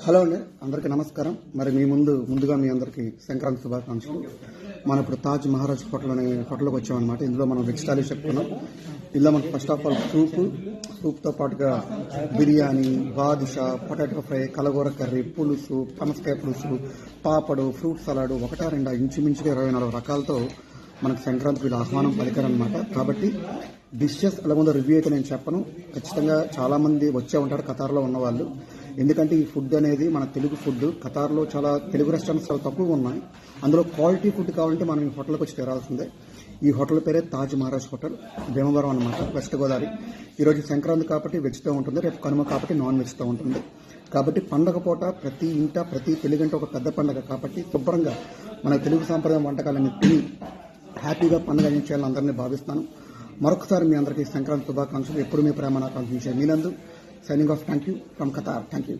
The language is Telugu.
హలో అండి, అందరికీ నమస్కారం. మరి ముందుగా మీ అందరికీ సంక్రాంతి శుభాకాంక్షలు. మనం ఇప్పుడు తాజ్ మహారాజ్ హోటల్కి వచ్చామన్నమాట. ఇందులో మనం వెజ్ థాలీ చెప్పుకున్నాం. ఇందులో మనకు ఫస్ట్ ఆఫ్ ఆల్ సూప్తో పాటుగా బిర్యానీ, బాదుషా, పొటాటో ఫ్రై, కలగూర కర్రీ, పులుసు, పనసకాయ పులుసు, పాపడు, ఫ్రూట్ సలాడ్, ఒకటా రెండా ఇంచుమించుగా 24 రకాలతో మనకు సంక్రాంతికి వీళ్ళు ఆహ్వానం పలికారనమాట. కాబట్టి డిషెస్ ఎలా ఉందో రివ్యూ అయితే నేను చెప్పను. ఖచ్చితంగా చాలామంది వచ్చే ఉంటారు ఖతార్లో ఉన్నవాళ్ళు. ఎందుకంటే ఈ ఫుడ్ అనేది మన తెలుగు ఫుడ్. ఖతార్లో చాలా తెలుగు రెస్టారెంట్స్ చాలా తక్కువగా ఉన్నాయి. అందులో క్వాలిటీ ఫుడ్ కావాలంటే మనం ఈ హోటల్కి వచ్చి తీరాల్సిందే. ఈ హోటల్ పేరే తాజ్ మహారాజ్ హోటల్, భీమవరం అనమాట, వెస్ట్ గోదావరి. ఈరోజు సంక్రాంతి కాబట్టి వెజ్తో ఉంటుంది, రేపు కనుమ కాబట్టి నాన్ వెజ్తో ఉంటుంది. కాబట్టి పండగ పూట ప్రతి ఇంట ప్రతి తెలుగంటే ఒక పెద్ద పండగ కాబట్టి శుభ్రంగా మన తెలుగు సాంప్రదాయ వంటకాలన్నీ తిని హ్యాపీగా పండుగ చేయాలని అందరినీ భావిస్తాను. మరొకసారి మీ అందరికీ సంక్రాంతి శుభాకాంక్షలు. ఎప్పుడు మీ ప్రేమ నాకు అందించే మీనందు signing off. Thank you from Qatar. Thank you.